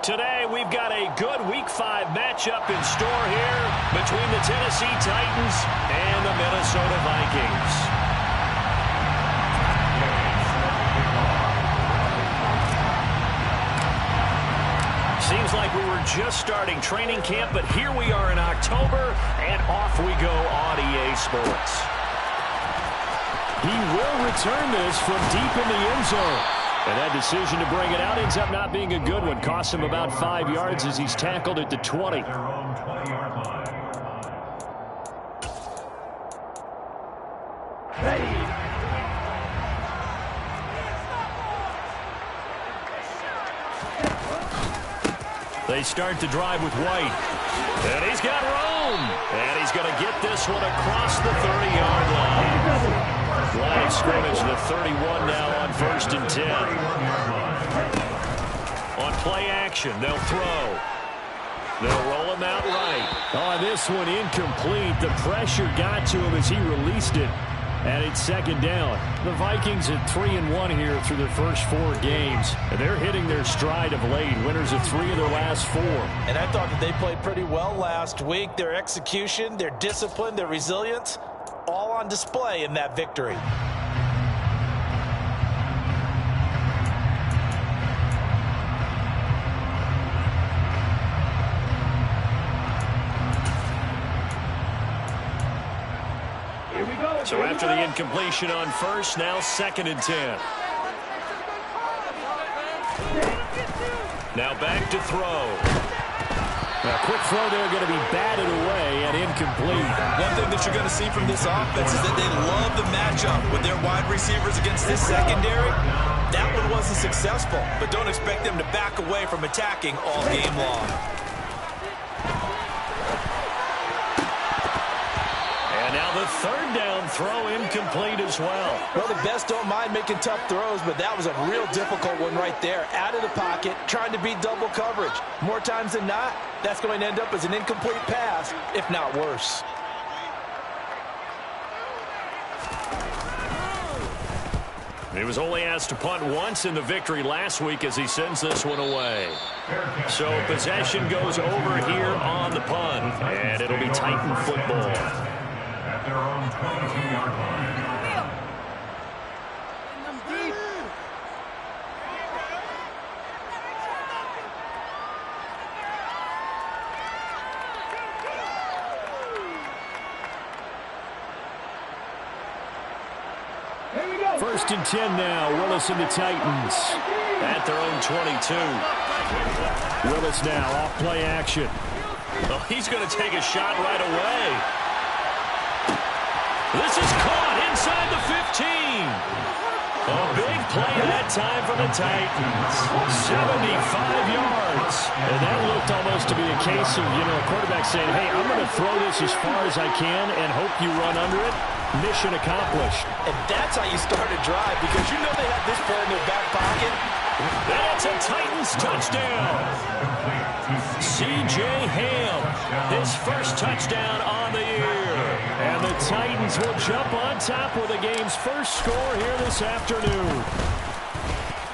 Today, we've got a good Week 5 matchup in store here between the Tennessee Titans and the Minnesota Vikings. Seems like we were just starting training camp, but here we are in October, and off we go on EA Sports. He will return this from deep in the end zone. And that decision to bring it out ends up not being a good one. Costs him about 5 yards as he's tackled at the 20. They start the drive with White. And he's got room. And he's going to get this one across the 30-yard line. Line of scrimmage, the 31 now on 1st and 10. On play action, they'll throw. They'll roll him out right. On this one, incomplete. The pressure got to him as he released it. And it's 2nd down. The Vikings at 3-1 here through their first 4 games. And they're hitting their stride of late. Winners of 3 of their last 4. And I thought that they played pretty well last week. Their execution, their discipline, their resilience, all on display in that victory. So after the incompletion on 1st, now 2nd and 10. Now back to throw. A quick throw there going to be batted away and incomplete. One thing that you're going to see from this offense is that they love the matchup with their wide receivers against this secondary. That one wasn't successful, but don't expect them to back away from attacking all game long. Now the 3rd down throw incomplete as well. Well, the best don't mind making tough throws, but that was a real difficult one right there. Out of the pocket, trying to beat double coverage. More times than not, that's going to end up as an incomplete pass, if not worse. He was only asked to punt once in the victory last week as he sends this one away. So possession goes over here on the punt, and it'll be Titan football. Their own 22-yard line. First and 10 now. Willis and the Titans at their own 22. Willis now off play action. Well, he's going to take a shot right away. This is caught inside the 15. A big play that time for the Titans. 75 yards. And that looked almost to be a case of, a quarterback saying, hey, I'm going to throw this as far as I can and hope you run under it. Mission accomplished. And that's how you start a drive, because you know they have this play in their back pocket. That's a Titans touchdown. C.J. Ham, his first touchdown on the year. And the Titans will jump on top with the game's first score here this afternoon.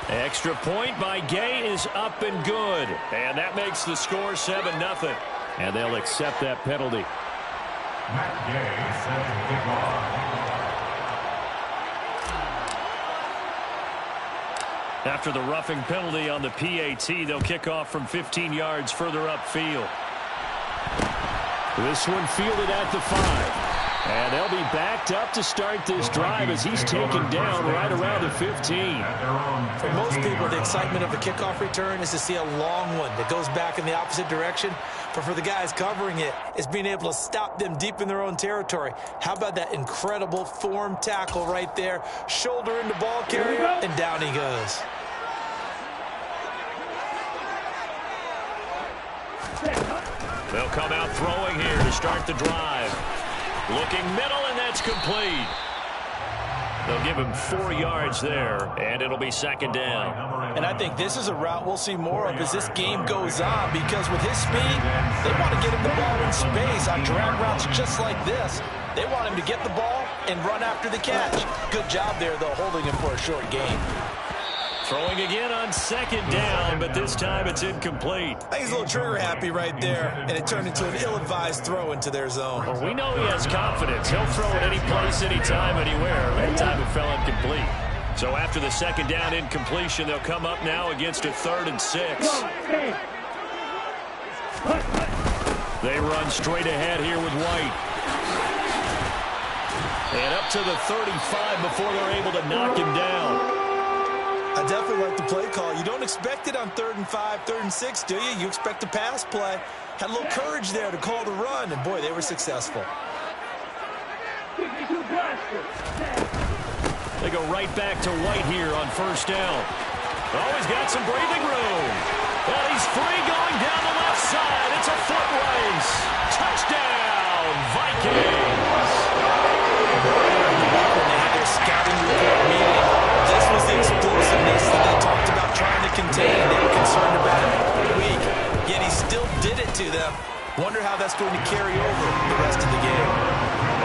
Extra point by Gay is up and good. And that makes the score 7-0. And they'll accept that penalty. Matt Gay set to kick off. After the roughing penalty on the PAT, they'll kick off from 15 yards further upfield. This one fielded at the 5. And they'll be backed up to start this drive as he's taken down right around the 15. For most people, the excitement of a kickoff return is to see a long one that goes back in the opposite direction. But for the guys covering it, it's being able to stop them deep in their own territory. How about that incredible form tackle right there? Shoulder into ball carrier, and down he goes. They'll come out throwing here to start the drive. Looking middle, and that's complete. They'll give him 4 yards there, and it'll be 2nd down. And I think this is a route we'll see more of as this game goes on, because with his speed, they want to get him the ball in space on drag routes just like this. They want him to get the ball and run after the catch. Good job there, though, holding him for a short gain. Throwing again on second down, but this time it's incomplete. I think he's a little trigger happy right there, and it turned into an ill-advised throw into their zone. Well, we know he has confidence. He'll throw it any place, anytime, anywhere. That time it fell incomplete. So after the second down incompletion, they'll come up now against a 3rd and 6. They run straight ahead here with White. And up to the 35 before they're able to knock him down. I definitely like the play call. You don't expect it on 3rd and 5, 3rd and 6, do you? You expect a pass play. Had a little courage there to call the run, and boy, they were successful. They go right back to White here on 1st down. Oh, he's got some breathing room. And he's free going down the left side. It's a foot race. Touchdown, Vikings. When they had their scouting report meeting, this was the explosiveness that they talked about trying to contain. They were concerned about it all week, yet he still did it to them. Wonder how that's going to carry over the rest of the game.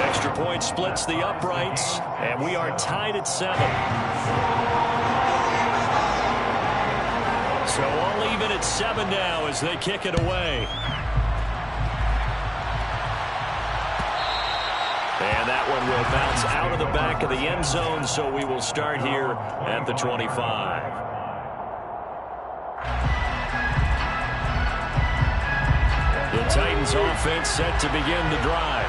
Extra point splits the uprights, and we are tied at 7. So all even at 7 now as they kick it away. And that one will bounce out of the back of the end zone, so we will start here at the 25. The Titans offense set to begin the drive.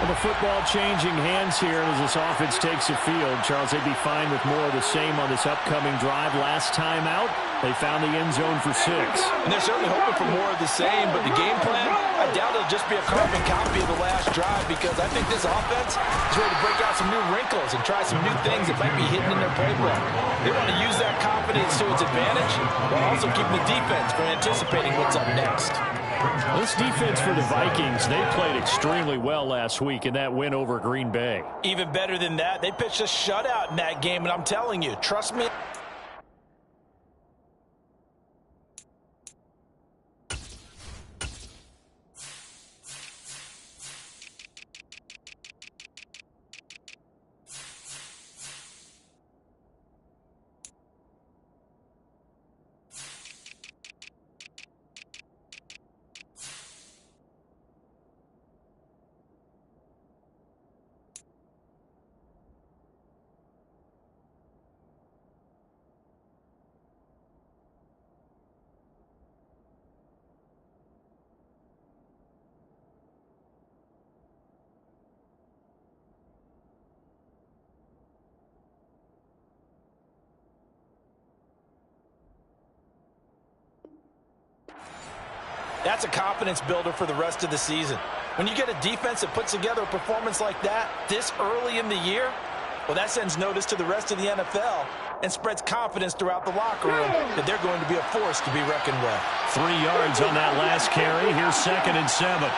Well, the football changing hands here as this offense takes the field. Charles, they'd be fine with more of the same on this upcoming drive. Last time out, they found the end zone for 6. And they're certainly hoping for more of the same, but the game plan, I doubt it'll just be a carbon copy of the last drive, because I think this offense is ready to break out some new wrinkles and try some new things that might be hidden in their playbook. They want to use that confidence to its advantage while also keeping the defense from anticipating what's up next. This defense for the Vikings, they played extremely well last week in that win over Green Bay. Even better than that, they pitched a shutout in that game, and I'm telling you, trust me. That's a confidence builder for the rest of the season. When you get a defense that puts together a performance like that this early in the year, well, that sends notice to the rest of the NFL and spreads confidence throughout the locker room that they're going to be a force to be reckoned with. 3 yards on that last carry. Here's 2nd and 7.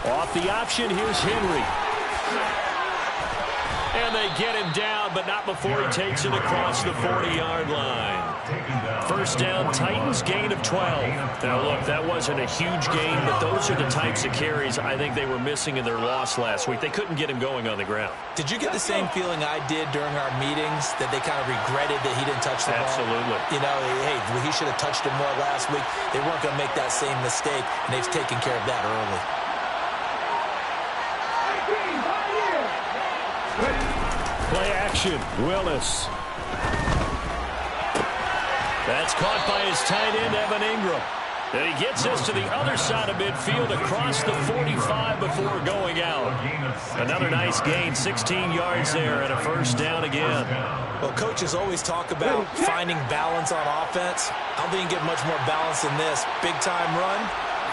Off the option, here's Henry. And they get him down, but not before he takes it across the 40-yard line. 1st down, Titans, gain of 12. Now, look, that wasn't a huge gain, but those are the types of carries I think they were missing in their loss last week. They couldn't get him going on the ground. Did you get the same feeling I did during our meetings, that they kind of regretted that he didn't touch the ball? Absolutely. You know, hey, he should have touched it more last week. They weren't going to make that same mistake, and they've taken care of that early. Play action, Willis. That's caught by his tight end, Evan Ingram. And he gets us to the other side of midfield across the 45 before going out. Another nice gain, 16 yards there and a 1st down again. Well, coaches always talk about finding balance on offense. I don't think you can get much more balance than this. Big-time run,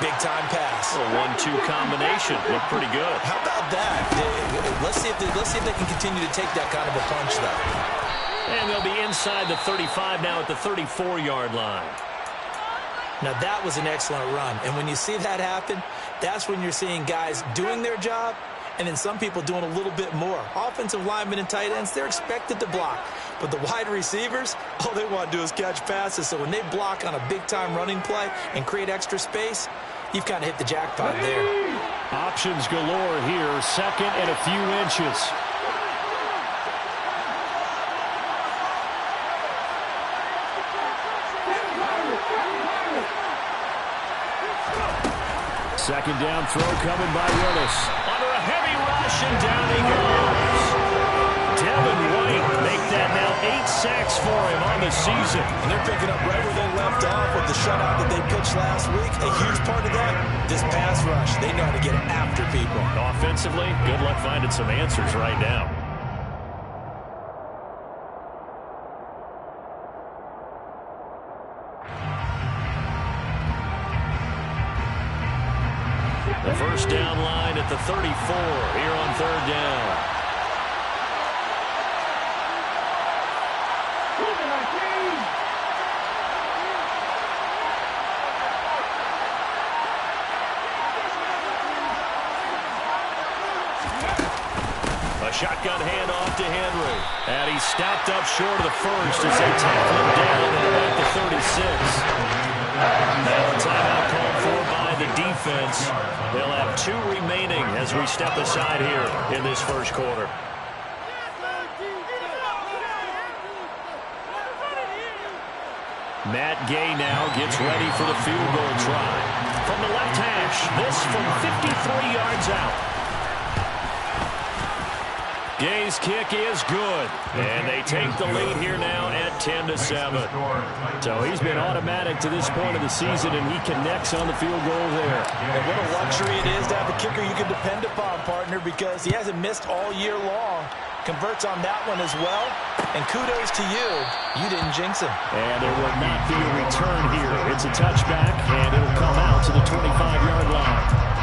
big-time pass. A 1-2 combination. Looked pretty good. How about that? Let's see if they can continue to take that kind of a punch, though. And they'll be inside the 35 now at the 34-yard line. Now, that was an excellent run. And when you see that happen, that's when you're seeing guys doing their job and then some people doing a little bit more. Offensive linemen and tight ends, they're expected to block. But the wide receivers, all they want to do is catch passes. So when they block on a big-time running play and create extra space, you've kind of hit the jackpot there. Options galore here, second and a few inches. Second down throw coming by Willis. Under a heavy rush, and down he goes. Devin White make that now 8 sacks for him on the season. And they're picking up right where they left off with the shutout that they pitched last week. A huge part of that, this pass rush. They know how to get after people. Offensively, good luck finding some answers right now. The first down line at the 34 here on third down. A shotgun handoff to Henry. And he's stopped up short of the first as they tackle him down at about the 36. Now a timeout called for by the defense. They'll have 2 remaining as we step aside here in this first quarter. Matt Gay now gets ready for the field goal try. From the left hash, this from 53 yards out. Gay's kick is good, and they take the lead here now at 10-7. So he's been automatic to this point of the season, and he connects on the field goal there. And what a luxury it is to have a kicker you can depend upon, partner, because he hasn't missed all year long. Converts on that one as well, and kudos to you. You didn't jinx him. And there will not be a return here. It's a touchback, and it'll come out to the 25-yard line.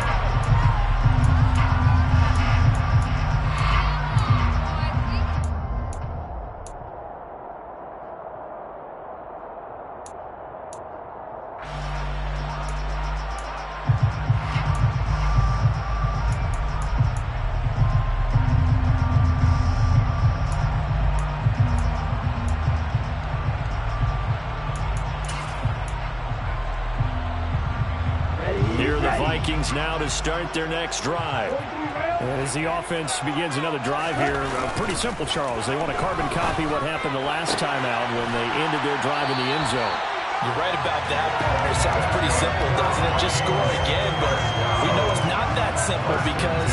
Vikings now to start their next drive. As the offense begins another drive here, pretty simple, Charles. They want to carbon copy what happened the last time out when they ended their drive in the end zone. You're right about that, partner. It sounds pretty simple, doesn't it? Just score again, but we know it's not that simple because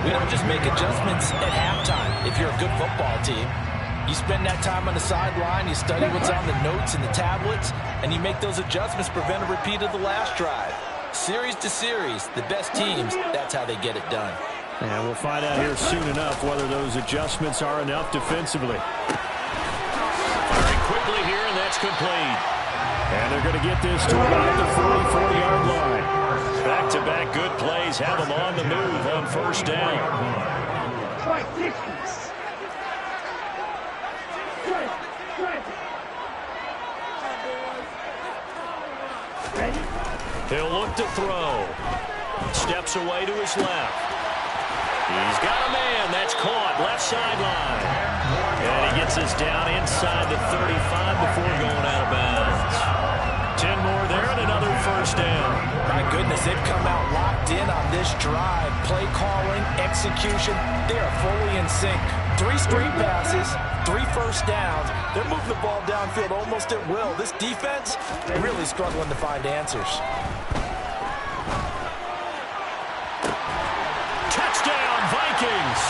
we don't just make adjustments at halftime. If you're a good football team, you spend that time on the sideline, you study what's on the notes and the tablets, and you make those adjustments, prevent a repeat of the last drive. Series to series, the best teams, that's how they get it done. And we'll find out here soon enough whether those adjustments are enough defensively. Firing quickly here, and that's complete. And they're going to get this to about the 44-yard line. Back-to-back good plays have them on the move on first down. He'll look to throw. Steps away to his left. He's got a man. That's caught. Left sideline. And he gets us down inside the 35 before going out of bounds. 10 more there and another first down. My goodness, they've come out locked in on this drive. Play calling, execution, they are fully in sync. 3 straight passes, 3 first downs. They're moving the ball downfield almost at will. This defense really struggling to find answers. Touchdown, Vikings!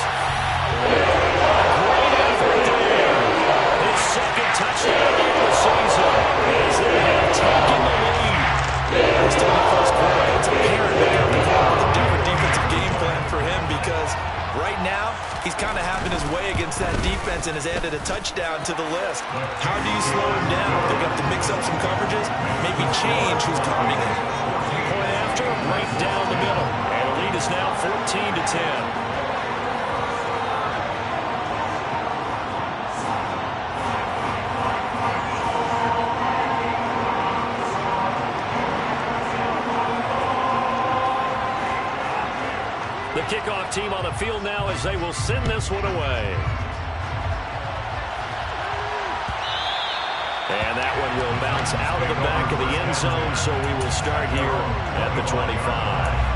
Great effort there. His second touchdown of the season as they have taken the lead. We're still in the first quarter. It's apparent they have to come up with a different defensive game plan for him because right now, he's kind of having his way against that defense and has added a touchdown to the list. How do you slow him down? They're going to have to mix up some coverages, maybe change who's covering him. Point after, right down the middle. And the lead is now 14-10. The kickoff team on the field now as they will send this one away. And that one will bounce out of the back of the end zone, so we will start here at the 25.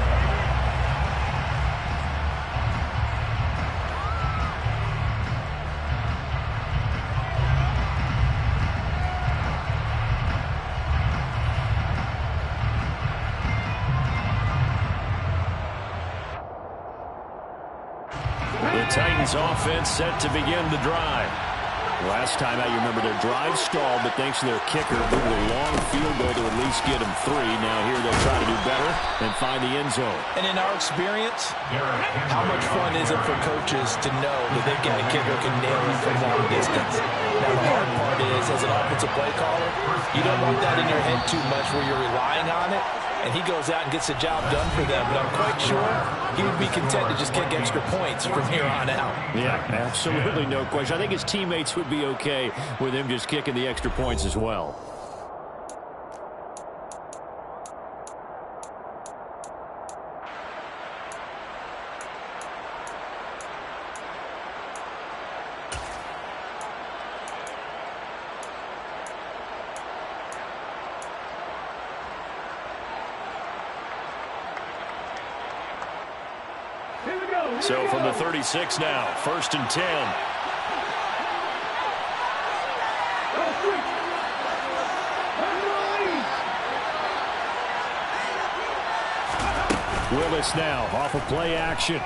The Titans offense set to begin the drive. Last time out, you remember their drive stalled, but thanks to their kicker, moved a long field goal to at least get them 3. Now here they'll try to do better and find the end zone. And in our experience, how much fun is it for coaches to know that they've got a kicker who can nail it from long distance? Now the hard part is, as an offensive play caller, you don't want that in your head too much where you're relying on it. And he goes out and gets the job done for them. But I'm quite sure he would be content to just kick extra points from here on out. Yeah, absolutely no question. I think his teammates would be okay with him just kicking the extra points as well. So from the 36 now, 1st and 10. Willis now off of play action.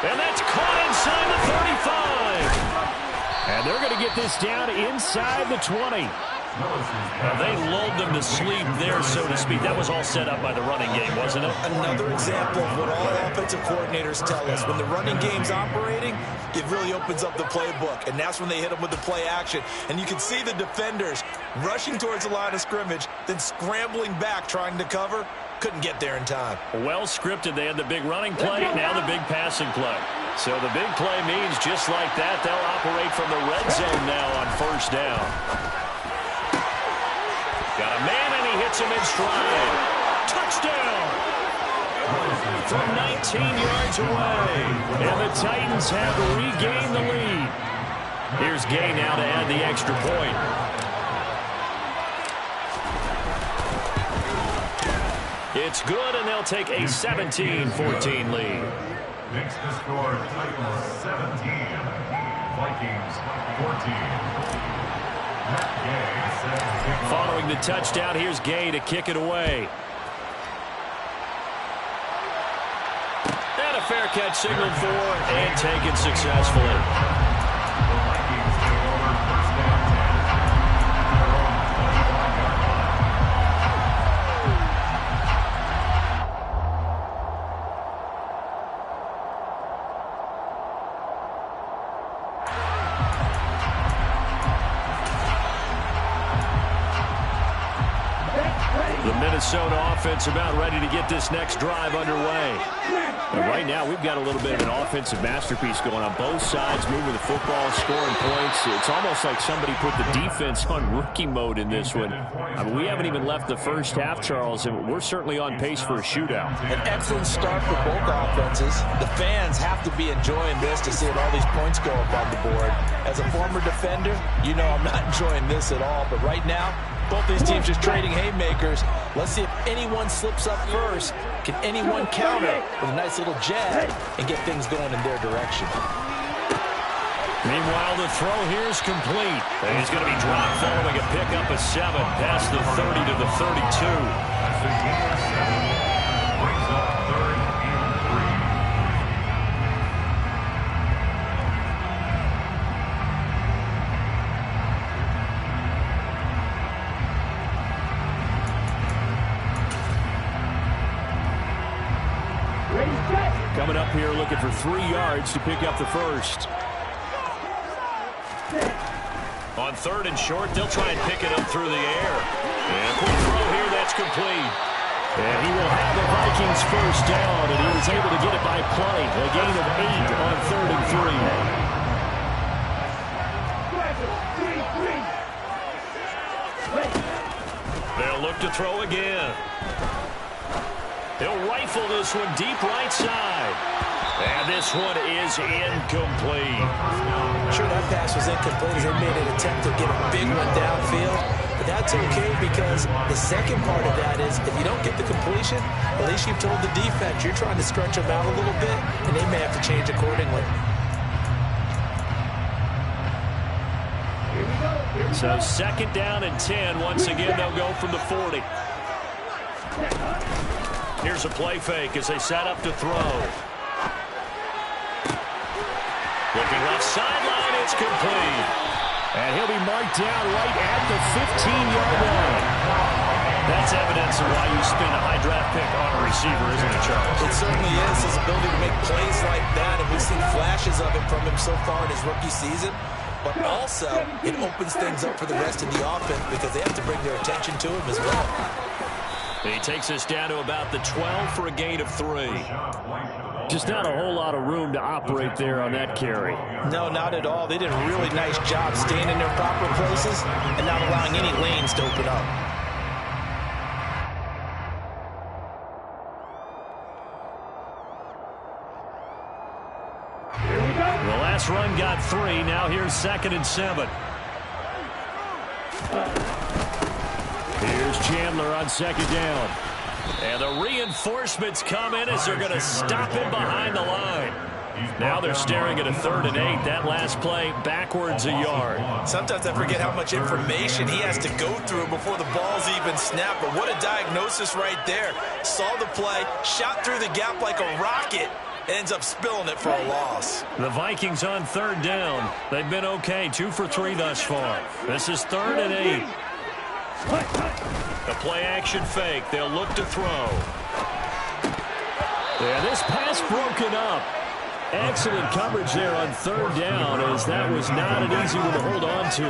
And that's caught inside the 35. And they're going to get this down inside the 20. They lulled them to sleep there, so to speak. That was all set up by the running game, wasn't it? Another example of what all offensive coordinators tell us. When the running game's operating, it really opens up the playbook. And that's when they hit them with the play action. And you can see the defenders rushing towards the line of scrimmage, then scrambling back, trying to cover. Couldn't get there in time. Well scripted. They had the big running play, now the big passing play. So the big play means just like that, they'll operate from the red zone now on 1st down. Got a man, and he hits him in stride. Touchdown! From 19 yards away. And the Titans have regained the lead. Here's Gay now to add the extra point. It's good, and they'll take a 17-14 lead. Makes the score Titans 17, Vikings 14. Following the touchdown, here's Gay to kick it away. And a fair catch signaled for and taken successfully. Minnesota offense about ready to get this next drive underway. And right now, we've got a little bit of an offensive masterpiece going on both sides, moving the football, scoring points. It's almost like somebody put the defense on rookie mode in this one. I mean, we haven't even left the first half, Charles, and we're certainly on pace for a shootout. An excellent start for both offenses. The fans have to be enjoying this to see all these points go up on the board. As a former defender, you know I'm not enjoying this at all, but right now, both these teams just trading haymakers. Let's see if anyone slips up first. Can anyone counter with a nice little jab and get things going in their direction? Meanwhile, the throw here is complete. And he's going to be dropped following a pickup of 7 past the 30 to the 32. Brings up 3rd and 3. Coming up here looking for 3 yards to pick up the first. On 3rd and short, they'll try and pick it up through the air. And quick throw here, that's complete. And he will have the Vikings first down, and he was able to get it by play. A gain of 8 on 3rd and 3. They'll look to throw again. He'll rifle this one deep right side. And this one is incomplete. Sure, that pass was incomplete as they made an attempt to get a big one downfield. But that's okay because the second part of that is if you don't get the completion, at least you've told the defense you're trying to stretch them out a little bit, and they may have to change accordingly. So 2nd down and 10. Once again, they'll go from the 40. Here's a play fake as they set up to throw. Looking left sideline, it's complete. And he'll be marked down right at the 15-yard line. That's evidence of why you spend a high draft pick on a receiver, isn't it, Charles? It certainly is. His ability to make plays like that, and we've seen flashes of it from him so far in his rookie season. But also, it opens things up for the rest of the offense because they have to bring their attention to him as well. He takes us down to about the 12 for a gain of 3. Just not a whole lot of room to operate there on that carry. No, not at all. They did a really nice job staying in their proper places and not allowing any lanes to open up. The last run got 3. Now here's 2nd and 7. Here's Chandler on 2nd down. And the reinforcements come in as they're going to stop him behind the line. Now they're staring at a 3rd and 8. That last play backwards a yard. Sometimes I forget how much information he has to go through before the ball's even snapped. But what a diagnosis right there. Saw the play, shot through the gap like a rocket, ends up spilling it for a loss. The Vikings on 3rd down. They've been okay, 2 for 3 thus far. This is 3rd and 8. The play action fake. They'll look to throw. Yeah, this pass broken up. Excellent coverage there on 3rd down as that was not an easy one to hold on to.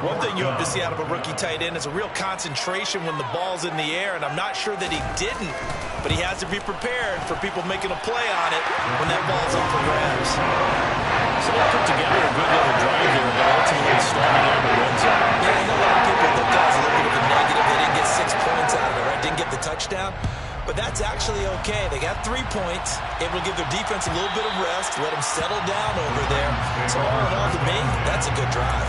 One thing you hope to see out of a rookie tight end is a real concentration when the ball's in the air, and I'm not sure that he didn't, but he has to be prepared for people making a play on it when that ball's up for grabs. So they put together a good little drive there, but ultimately starting on the red zone. Yeah, I know a lot of people looked at it as a little bit of a negative. They didn't get 6 points out of it, right? Didn't get the touchdown. But that's actually okay. They got 3 points, able to give their defense a little bit of rest, let them settle down over there. So all in all, to me, that's a good drive.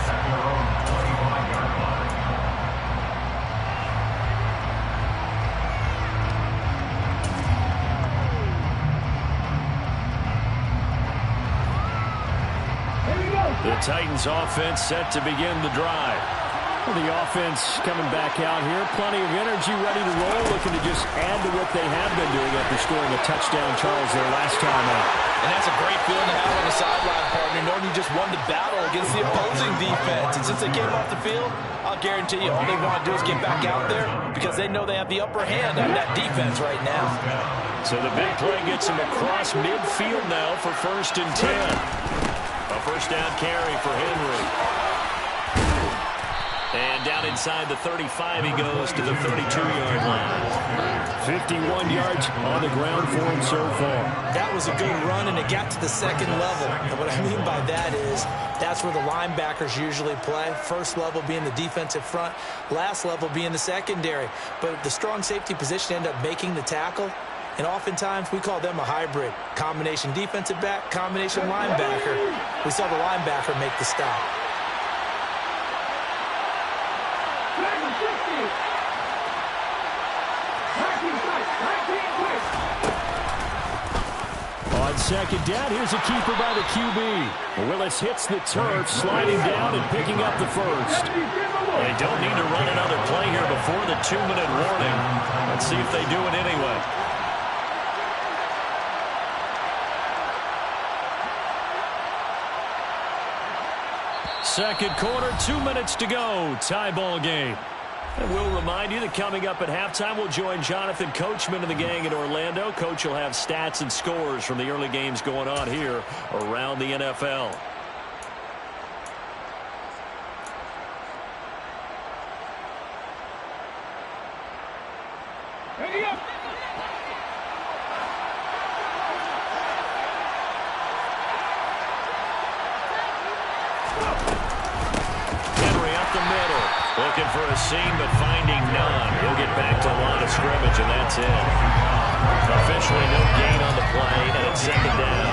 The Titans offense set to begin the drive. Well, the offense coming back out here. Plenty of energy, ready to roll, looking to just add to what they have been doing after scoring a touchdown, Charles, their last time out. And that's a great feeling to have on the sideline, partner, knowing you just won the battle against the opposing defense. And since they came off the field, I'll guarantee you all they want to do is get back out there because they know they have the upper hand on that defense right now. So the big play gets them across midfield now for 1st and 10. A 1st down carry for Henry. And down inside the 35, he goes to the 32-yard line. 51 yards on the ground for him so far. That was a good run, and it got to the 2nd level. And what I mean by that is that's where the linebackers usually play. 1st level being the defensive front, last level being the secondary. But the strong safety position ended up making the tackle. And oftentimes, we call them a hybrid. Combination defensive back, combination linebacker. We saw the linebacker make the stop. On 2nd down, here's a keeper by the QB. Willis hits the turf, sliding down and picking up the 1st. They don't need to run another play here before the 2-minute warning. Let's see if they do it anyway. Second quarter, 2 minutes to go. Tie ball game. And we'll remind you that coming up at halftime, we'll join Jonathan Coachman and the gang in Orlando. Coach will have stats and scores from the early games going on here around the NFL. Looking for a seam, but finding none. He'll get back to the line of scrimmage, and that's it. Officially no gain on the play, and it's second down.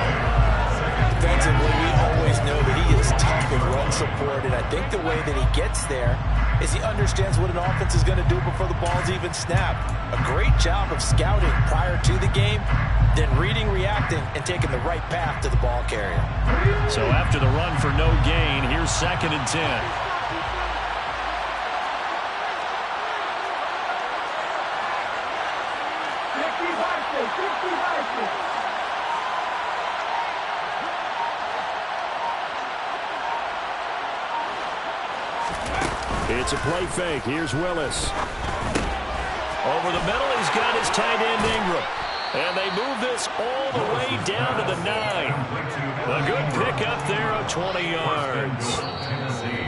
Defensively, we always know that he is tough in run support, and I think the way that he gets there is he understands what an offense is going to do before the ball's even snapped. A great job of scouting prior to the game, then reading, reacting, and taking the right path to the ball carrier. So after the run for no gain, here's 2nd and 10. It's a play fake. Here's Willis. Over the middle, he's got his tight end Ingram. And they move this all the way down to the 9. A good pickup there of 20 yards.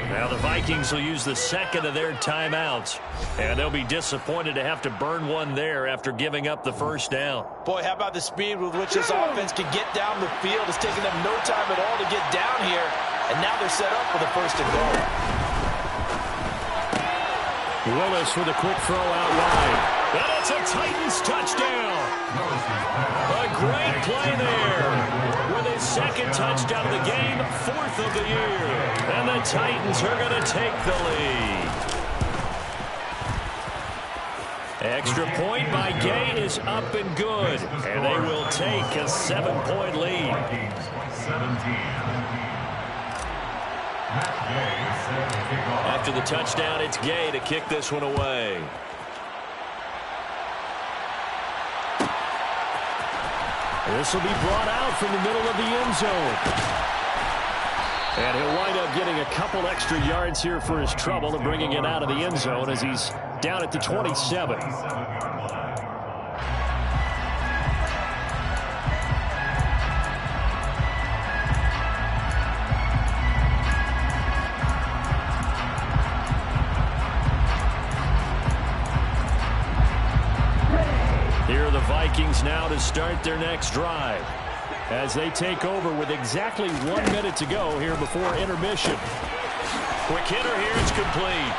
Now the Vikings will use the second of their timeouts. And they'll be disappointed to have to burn one there after giving up the first down. Boy, how about the speed with which this offense can get down the field? It's taken them no time at all to get down here. And now they're set up for the 1st and goal. Willis with a quick throw out wide. And it's a Titans touchdown. A great play there. With his 2nd touchdown of the game, 4th of the year. And the Titans are going to take the lead. Extra point by Gay is up and good. And they will take a 7-point lead. 17. After the touchdown, it's Gay to kick this one away. This will be brought out from the middle of the end zone. And he'll wind up getting a couple extra yards here for his trouble and bringing it out of the end zone as he's down at the 27. Here are the Vikings now to start their next drive as they take over with exactly 1 minute to go here before intermission. Quick hitter here, it's complete.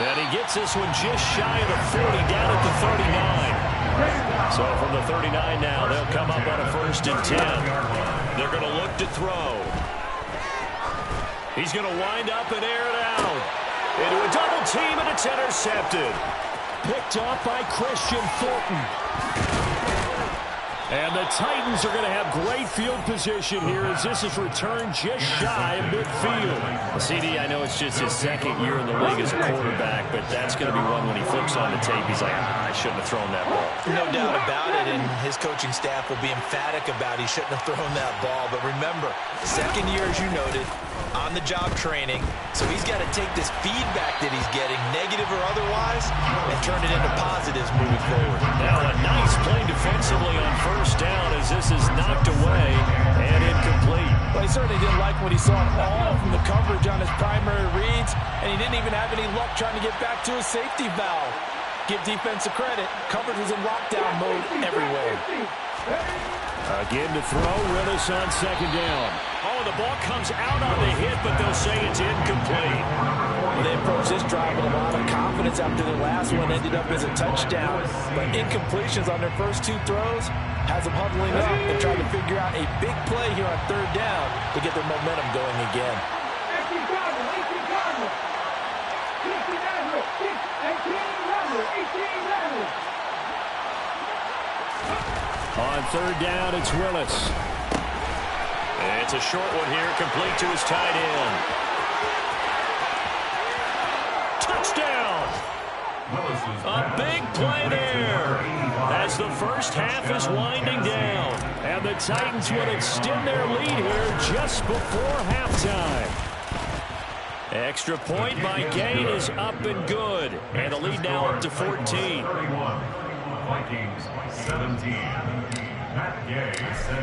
And he gets this one just shy of the 40 down at the 39. So from the 39 now, they'll come up on a 1st and 10. They're going to look to throw. He's going to wind up and air it out. Into a double team, and it's intercepted. Picked up by Christian Fulton. And the Titans are going to have great field position here as this is returned just shy of midfield. Well, CD, I know it's just his 2nd year in the league as a quarterback, but that's going to be one when he flips on the tape. He's like, I shouldn't have thrown that ball. No doubt about it, and his coaching staff will be emphatic about he shouldn't have thrown that ball. But remember, 2nd year, as you noted, on-the-job training, so he's got to take this feedback that he's getting, negative or otherwise, and turn it into positives moving forward. Now a nice play defensively on 1st down as this is knocked away and incomplete. Well, he certainly didn't like what he saw at all from the coverage on his primary reads, and he didn't even have any luck trying to get back to his safety valve. Give defensive credit. Coverage was in lockdown mode everywhere. Again to throw, Willis on 2nd down. Oh, the ball comes out on the hit, but they'll say it's incomplete. Well, they approached this drive with a lot of confidence after their last one ended up as a touchdown. But incompletions on their first 2 throws has them huddling up and trying to figure out a big play here on 3rd down to get their momentum going again. On 3rd down, it's Willis. It's a short one here, complete to his tight end. Touchdown! A big play there as the first half is winding down. And the Titans will extend their lead here just before halftime. Extra point by Gain is up and good. And the lead now up to 14. Vikings 17.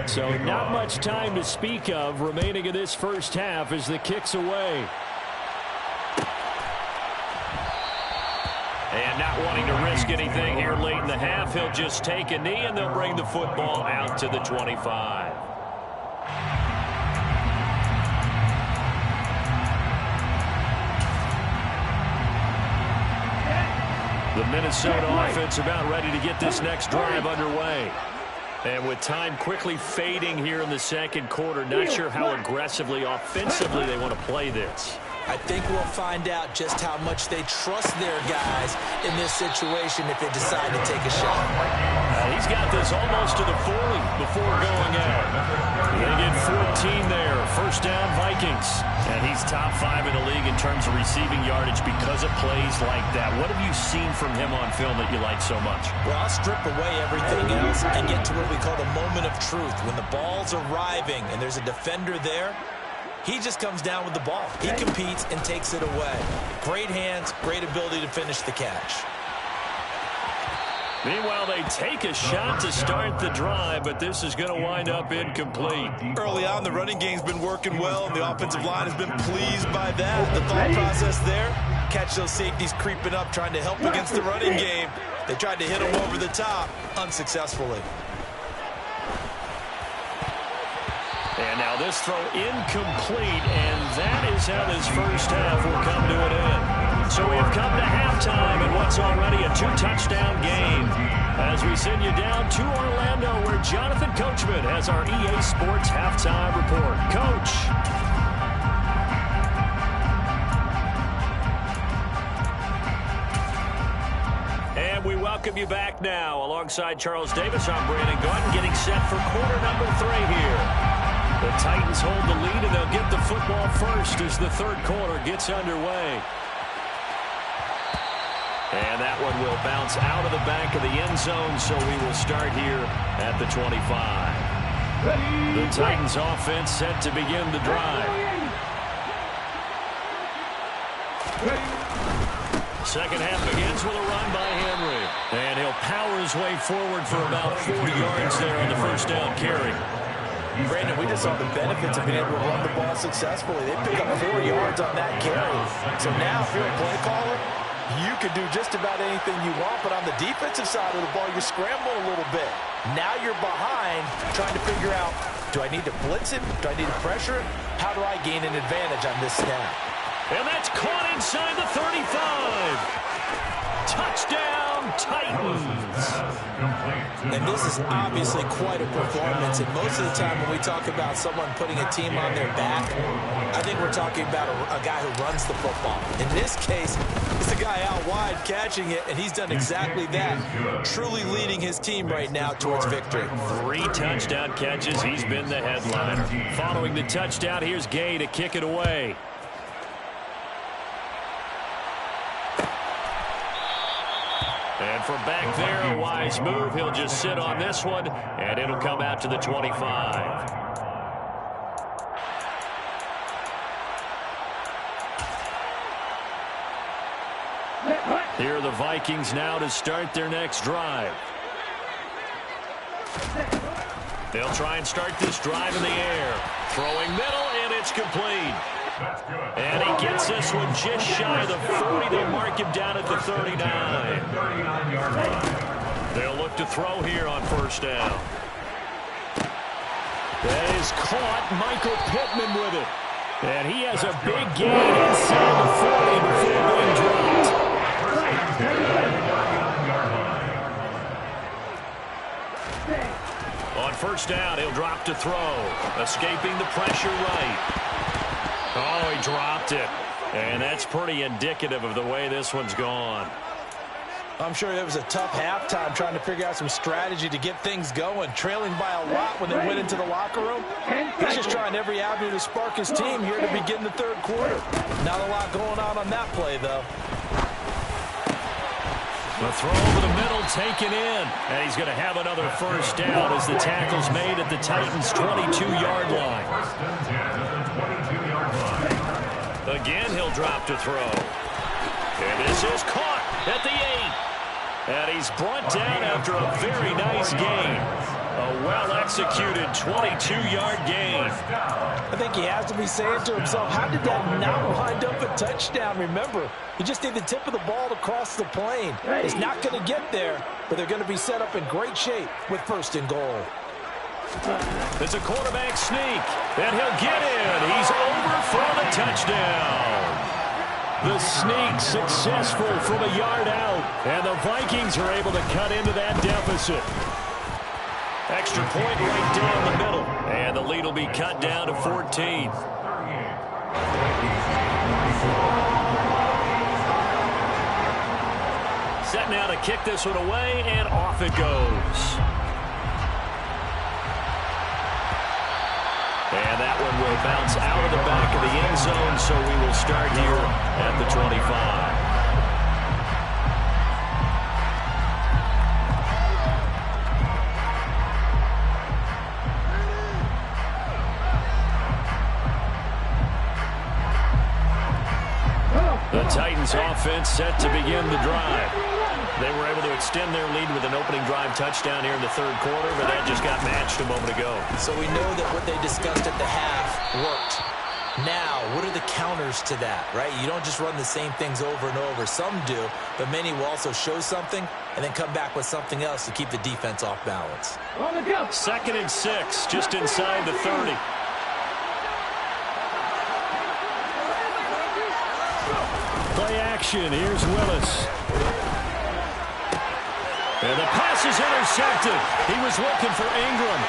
So not much time to speak of remaining in this first half as the kick's away. And not wanting to risk anything here late in the half, he'll just take a knee and they'll bring the football out to the 25. The Minnesota offense about ready to get this next drive underway. And with time quickly fading here in the second quarter, not sure how aggressively, offensively they want to play this. I think we'll find out just how much they trust their guys in this situation if they decide to take a shot. He's got this almost to the 40 before going out. They get 14 there. First down, Vikings. And he's top 5 in the league in terms of receiving yardage because of plays like that. What have you seen from him on film that you like so much? Well, I'll strip away everything else and get to what we call the moment of truth. When the ball's arriving and there's a defender there, he just comes down with the ball. He competes and takes it away. Great hands, great ability to finish the catch. Meanwhile, they take a shot to start the drive, but this is going to wind up incomplete. Early on, the running game's been working well, and the offensive line has been pleased by that. The thought process there, catch those safeties creeping up, trying to help against the running game. They tried to hit them over the top, unsuccessfully. And now this throw incomplete, and that is how this first half will come to an end. So we have come to halftime in what's already a 2-touchdown game. As we send you down to Orlando, where Jonathan Coachman has our EA Sports halftime report. Coach. And we welcome you back now. Alongside Charles Davis, I'm Brandon Gordon, getting set for quarter number 3 here. The Titans hold the lead, and they'll get the football first as the third quarter gets underway. And that one will bounce out of the back of the end zone, so we will start here at the 25. The Titans offense set to begin the drive. Second half begins with a run by Henry. And he'll power his way forward for about 40 yards there on the first down carry. Brandon, we just saw the benefits of being able to run the ball successfully. They pick up 4 yards on that carry. So now, if you're a play caller, you can do just about anything you want, but on the defensive side of the ball, you're scrambling a little bit. Now you're behind, trying to figure out, do I need to blitz him? Do I need to pressure him? How do I gain an advantage on this snap? And that's caught inside the 35. Touchdown, Titans. And this is obviously quite a performance, and most of the time when we talk about someone putting a team on their back, I think we're talking about a guy who runs the football. In this case, it's a guy out wide catching it, and he's done exactly that, truly leading his team right now towards victory. 3 touchdown catches. He's been the headliner. Following the touchdown, here's Gay to kick it away. And from back there, a wise move. He'll just sit on this one, and it'll come out to the 25. Here are the Vikings now to start their next drive. They'll try and start this drive in the air. Throwing middle, and it's complete. And he gets this one just shy of the 40. They'll mark him down at the 39. They'll look to throw here on first down. That is caught. Michael Pittman with it. And he has a big gain inside the 40 before being dropped. On first down, he'll drop to throw. Escaping the pressure right. Oh, he dropped it. And that's pretty indicative of the way this one's gone. I'm sure it was a tough halftime trying to figure out some strategy to get things going. Trailing by a lot when they went into the locker room. He's just trying every avenue to spark his team here to begin the third quarter. Not a lot going on that play, though. The throw over the middle taken in. And he's going to have another first down as the tackle's made at the Titans' 22-yard line. Again, he'll drop to throw. And this is caught at the 8. And he's brought down after a very nice gain. A well-executed 22-yard gain. I think he has to be saying to himself, how did that not wind up a touchdown? Remember, you just need the tip of the ball to cross the plane. It's not going to get there, but they're going to be set up in great shape with first and goal. It's a quarterback sneak, and he'll get in. He's over for the touchdown. The sneak successful from a yard out. And the Vikings are able to cut into that deficit. Extra point right down the middle. And the lead will be cut down to 14. Set now to kick this one away, and off it goes. And that one will bounce out of the back of the end zone, so we will start here at the 25. The Titans offense set to begin the drive. They were able to extend their lead with an opening drive touchdown here in the third quarter, but that just got matched a moment ago. So we know that what they discussed at the half worked. Now, what are the counters to that, right? You don't just run the same things over and over. Some do, but many will also show something and then come back with something else to keep the defense off balance. 2nd and 6, just inside the 30. Play action. Here's Willis. And the pass is intercepted. He was looking for Ingram.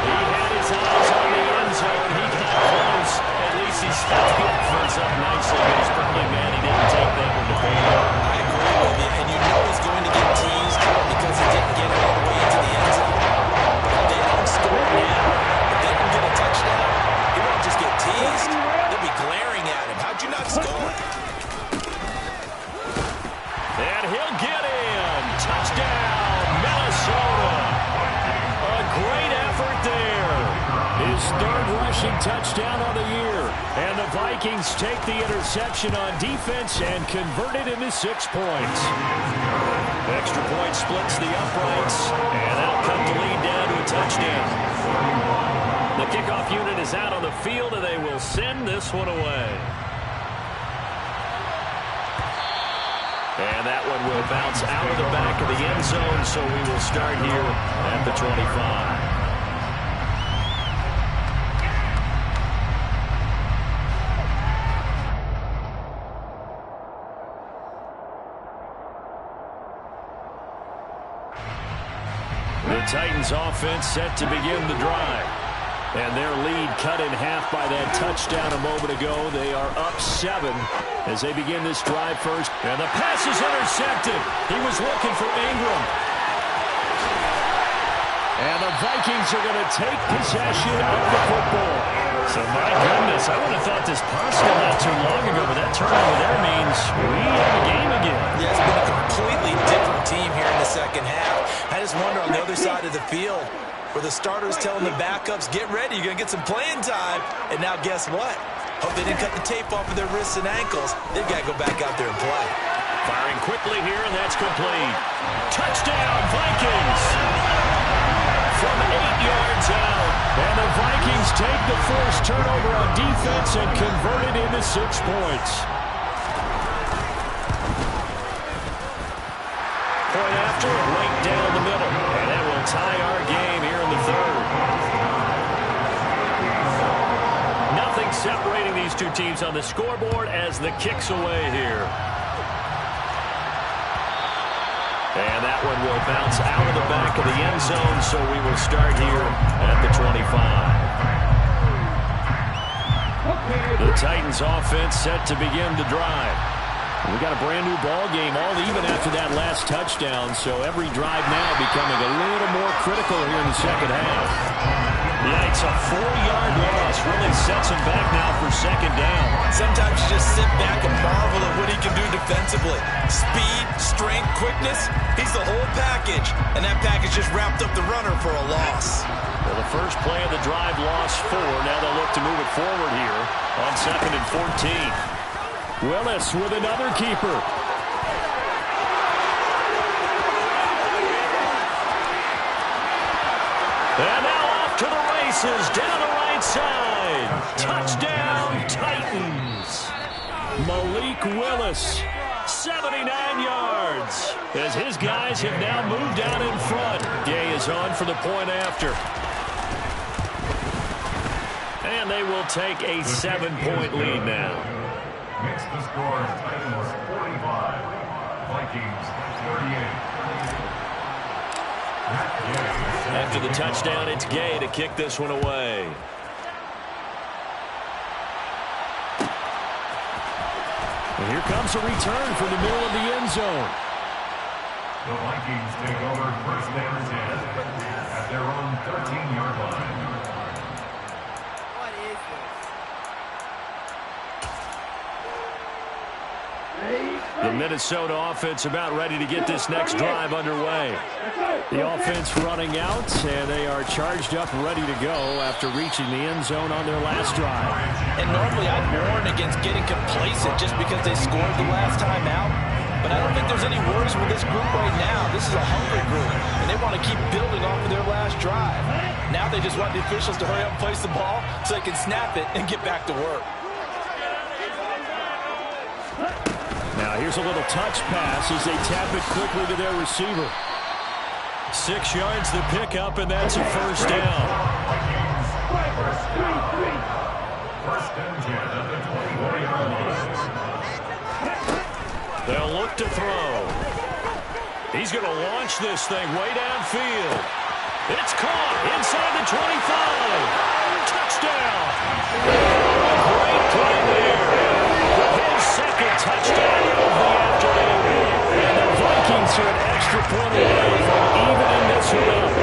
He had his eyes on the end zone. He got close. At least he stepped the offense up nicely. But he's probably mad he didn't take that one to pay. I agree with you. And you know he's going to get teased because he didn't get it all the way into the end zone. If they don't score now, if they don't get a touchdown, he won't just get teased. They'll be glaring at him. How'd you not score? And he'll get in. Touchdown, Minnesota. A great effort there. His 3rd rushing touchdown on the year. And the Vikings take the interception on defense and convert it into 6 points. Extra point splits the uprights. And that'll cut the lead down to a touchdown. The kickoff unit is out on the field, and they will send this one away. And that one will bounce out of the back of the end zone, so we will start here at the 25. The Titans offense set to begin the drive. And their lead cut in half by that touchdown a moment ago. They are up 7 as they begin this drive first. And the pass is intercepted. He was looking for Ingram. And the Vikings are going to take possession of the football. So, my goodness, I would have thought this possible not too long ago, but that turnover there means we have a game again. Yeah, it's been a completely different team here in the second half. I just wonder on the other side of the field, where the starters telling the backups, get ready, you're going to get some playing time. And now guess what? Hope they didn't cut the tape off of their wrists and ankles. They've got to go back out there and play. Firing quickly here, and that's complete. Touchdown, Vikings! From 8 yards out. And the Vikings take the first turnover on defense and convert it into 6 points. Point after, right down the middle. And that will tie our game here in the 3rd. Nothing separating these two teams on the scoreboard as the kick's away here. And that one will bounce out of the back of the end zone, so we will start here at the 25. The Titans offense set to begin the drive. We got a brand new ball game, all even after that last touchdown, so every drive now becoming a little more critical here in the second half. Yeah, it's a 4-yard loss. Really sets him back now for second down. Sometimes you just sit back and marvel at what he can do defensively. Speed, strength, quickness, he's the whole package. And that package just wrapped up the runner for a loss. Well, the first play of the drive lost 4. Now they'll look to move it forward here on 2nd and 14. Willis with another keeper. And now off to the races down the right side. Touchdown, Titans. Malik Willis, 79 yards. As his guys have now moved out in front. Gay is on for the point after. And they will take a 7-point lead now. Makes the score Titans 45, Vikings 38. After the touchdown, it's Gay to kick this one away. And here comes a return from the middle of the end zone. The Vikings take over first and 10 at their own 13-yard line. The Minnesota offense about ready to get this next drive underway. The offense running out, and they are charged up, ready to go after reaching the end zone on their last drive. And normally I'd warn against getting complacent just because they scored the last time out. But I don't think there's any worries with this group right now. This is a hungry group, and they want to keep building off of their last drive. Now they just want the officials to hurry up and place the ball so they can snap it and get back to work. Now here's a little touch pass as they tap it quickly to their receiver. 6 yards the pickup, and that's a first down. First and 10 at the 24-yard line. They'll look to throw. He's going to launch this thing way downfield. It's caught inside the 25. Touchdown. Great play there. His second touchdown of the afternoon. And the Vikings are an extra point away from evening this one up.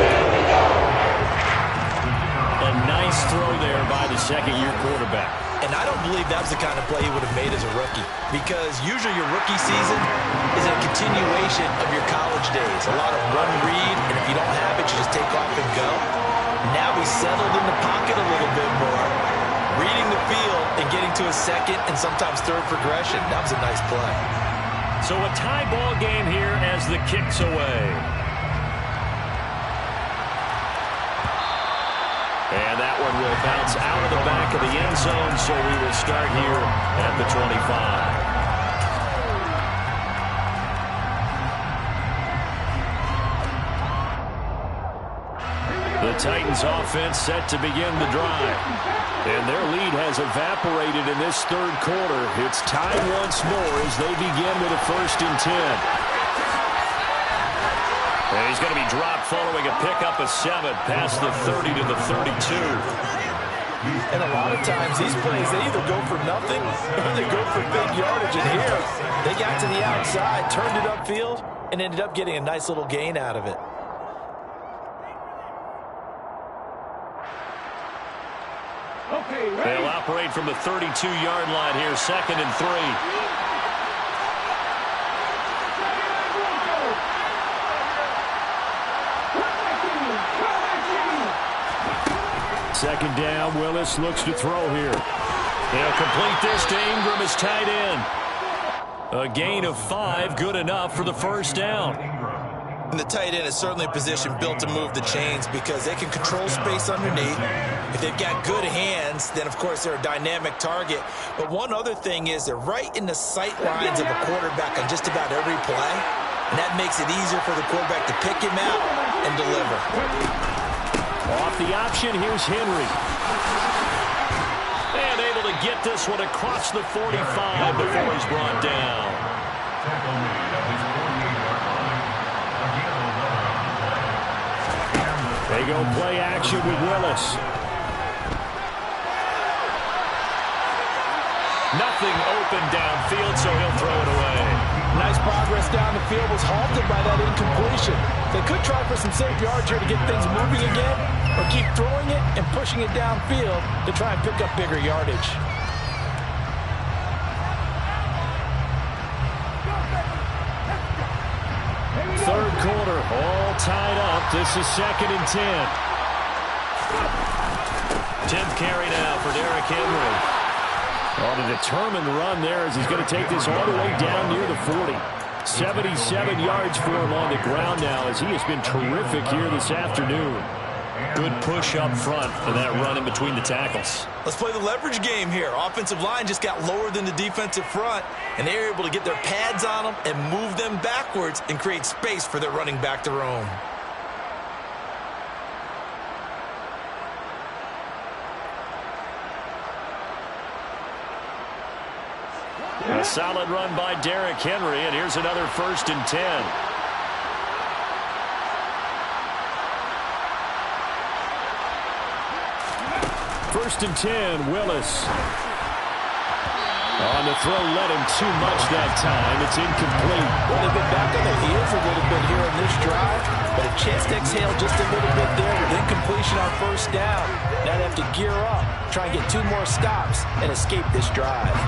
A nice throw there by the second-year quarterback. And I don't believe that was the kind of play he would have made as a rookie, because usually your rookie season is a continuation of your college days. A lot of run read, and if you don't have it, you just take off and go. Now he's settled in the pocket a little bit more, reading the field and getting to a second and sometimes third progression. That was a nice play. So a tie ball game here as the kick's away. And that one will bounce out of the back of the end zone, so we will start here at the 25. The Titans offense set to begin the drive. And their lead has evaporated in this third quarter. It's tied once more as they begin with a 1st and 10. And he's going to be dropped following a pickup of 7 past the 30 to the 32. And a lot of times these plays, they either go for nothing or they go for big yardage. And here, they got to the outside, turned it upfield, and ended up getting a nice little gain out of it. They'll operate from the 32-yard line here, 2nd and 3. Second down, Willis looks to throw here. They'll complete this to Ingram as tight end. A gain of 5, good enough for the first down. And the tight end is certainly a position built to move the chains because they can control space underneath. If they've got good hands, then of course they're a dynamic target. But one other thing is they're right in the sight lines of a quarterback on just about every play. And that makes it easier for the quarterback to pick him out and deliver. Off the option, here's Henry. And able to get this one across the 45 before he's brought down. They go play action with Willis. Nothing open downfield, so he'll throw it away. Nice progress down the field, was halted by that incompletion. They could try for some safe yards here to get things moving again, or keep throwing it and pushing it downfield to try and pick up bigger yardage. Third quarter, all tied up. This is 2nd and 10. 10th carry now for Derrick Henry. On a determined run there as he's going to take this all the way down near the 40. 77 yards for him on the ground now as he has been terrific here this afternoon. Good push up front for that run in between the tackles. Let's play the leverage game here. Offensive line just got lower than the defensive front, and they were able to get their pads on them and move them backwards and create space for their running back to roam. A solid run by Derrick Henry, and here's another 1st and 10. First and 10, Willis. On the throw, led him too much that time. It's incomplete. Well, they've been back on their heels a little bit here in this drive, but a chance to exhale just a little bit there with incompletion on 1st down. Now they have to gear up, try and get 2 more stops, and escape this drive.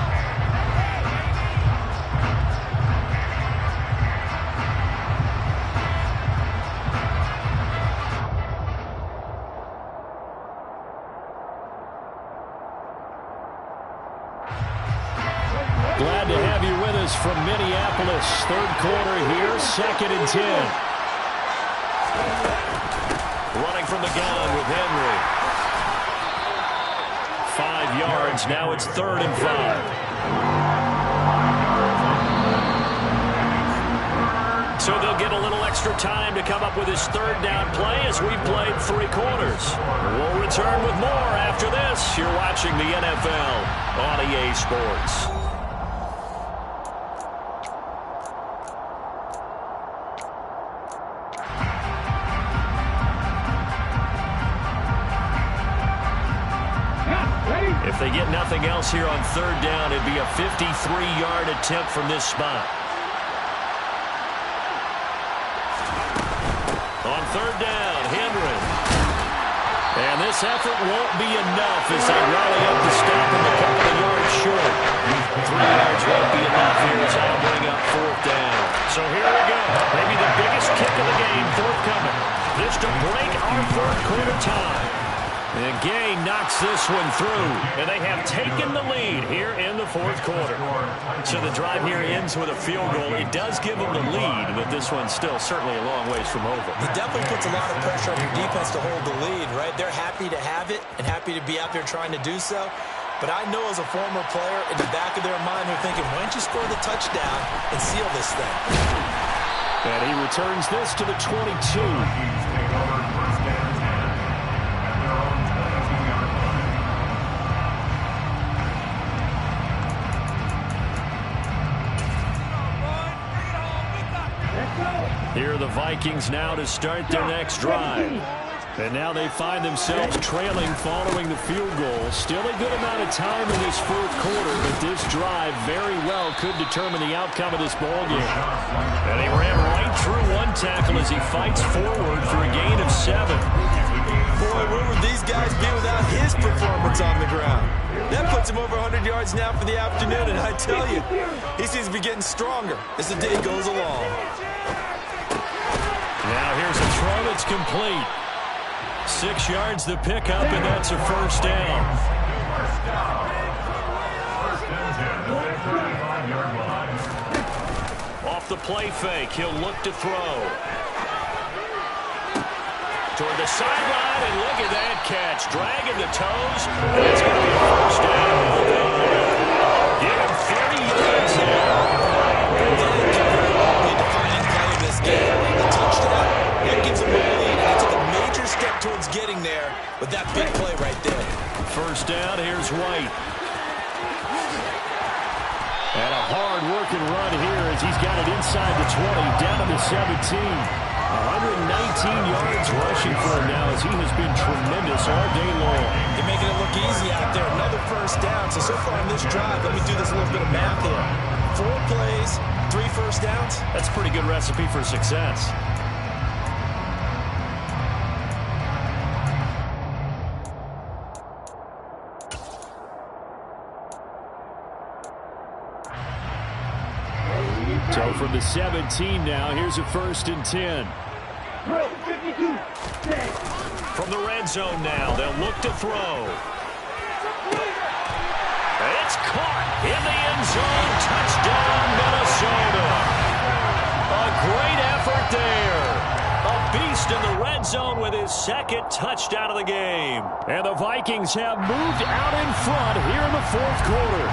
Glad to have you with us from Minneapolis. 3rd quarter here, 2nd and 10. Running from the gun with Henry. 5 yards, now it's 3rd and 5. So they'll get a little extra time to come up with his 3rd down play as we've played 3 quarters. We'll return with more after this. You're watching the NFL on EA Sports. If they get nothing else here on 3rd down, it'd be a 53-yard attempt from this spot. On 3rd down, Henry. And this effort won't be enough as they rally up to stop him a couple of yards short. 3 yards won't be enough here as I'll bring up 4th down. So here we go. Maybe the biggest kick of the game forthcoming. This to break our 3rd quarter tie. And Gay knocks this one through, and they have taken the lead here in the 4th quarter. So the drive here ends with a field goal. It does give them the lead, but this one's still certainly a long ways from over. It definitely puts a lot of pressure on your defense to hold the lead, right? They're happy to have it and happy to be out there trying to do so. But I know as a former player, in the back of their mind, they're thinking, why don't you score the touchdown and seal this thing? And he returns this to the 22. Here are the Vikings now to start their next drive. And now they find themselves trailing following the field goal. Still a good amount of time in this 4th quarter, but this drive very well could determine the outcome of this ballgame. And he ran right through one tackle as he fights forward for a gain of 7. Boy, where would these guys be without his performance on the ground? That puts him over 100 yards now for the afternoon, and I tell you, he seems to be getting stronger as the day goes along. Now here's a throw that's complete. 6 yards the pickup, and that's a 1st down. Off the play fake, he'll look to throw. Toward the sideline, and look at that catch. Dragging the toes, and it's going to be a 1st down. Give him 30 yards now. This game, the touchdown, that gives them a lead. They took a major step towards getting there with that big play right there. 1st down, here's White. And a hard-working run here as he's got it inside the 20, down to the 17. 119 yards rushing for him now as he has been tremendous all day long. They're making it look easy out there. Another 1st down. So far in this drive, let me do this little bit of math here. 4 plays, 3 1st downs. That's a pretty good recipe for success. So from the 17 now, here's a 1st and 10. From the red zone now, they'll look to throw. It's caught in the end zone. Touchdown, Minnesota. A great effort there. A beast in the red zone with his 2nd touchdown of the game. And the Vikings have moved out in front here in the 4th quarter.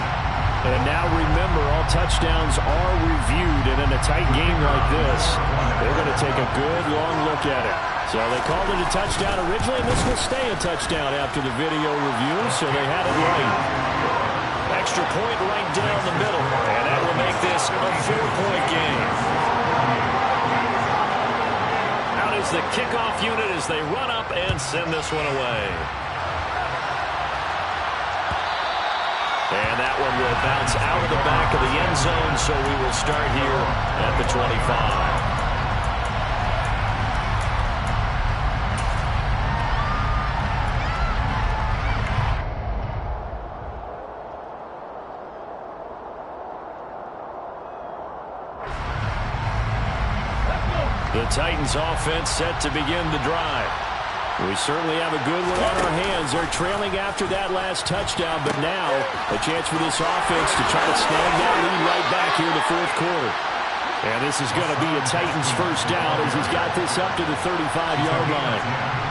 And now remember, all touchdowns are reviewed. And in a tight game like this, they're going to take a good long look at it. So they called it a touchdown originally, and this will stay a touchdown after the video review, so they had it right. Extra point right down the middle. the kickoff unit as they run up and send this one away. And that one will bounce out of the back of the end zone, so we will start here at the 25. The Titans offense set to begin the drive. We certainly have a good one on our hands. They're trailing after that last touchdown, but now a chance for this offense to try to snag that lead right back here in the fourth quarter. And this is going to be a Titans first down as he's got this up to the 35-yard line.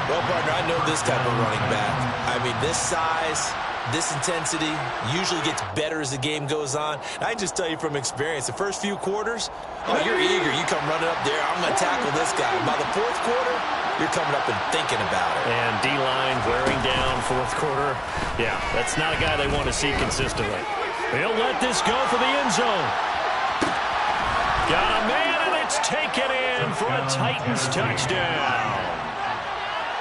Well, partner, I know this type of running back. I mean, this size, this intensity usually gets better as the game goes on. And I can just tell you from experience, the first few quarters, oh, you're eager. You come running up there, I'm going to tackle this guy. By the fourth quarter, you're coming up and thinking about it. And D-line wearing down fourth quarter. Yeah, that's not a guy they want to see consistently. He'll let this go for the end zone. Got a man, and it's taken in for a Titans touchdown.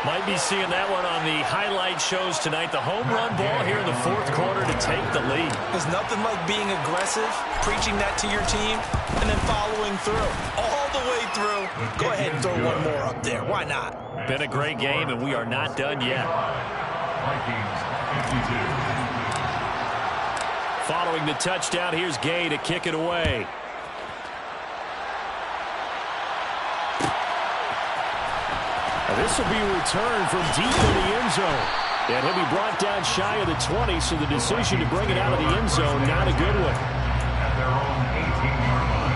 Might be seeing that one on the highlight shows tonight. The home run ball here in the fourth quarter to take the lead. There's nothing like being aggressive, preaching that to your team, and then following through. All the way through. Go ahead and throw one more up there. Why not? Been a great game, and we are not done yet. Vikings 52. Following the touchdown, here's Gay to kick it away. This will be a return from deep in the end zone. And he'll be brought down shy of the 20, so the decision to bring it out of the end zone, not a good one. At their own 18-yard line.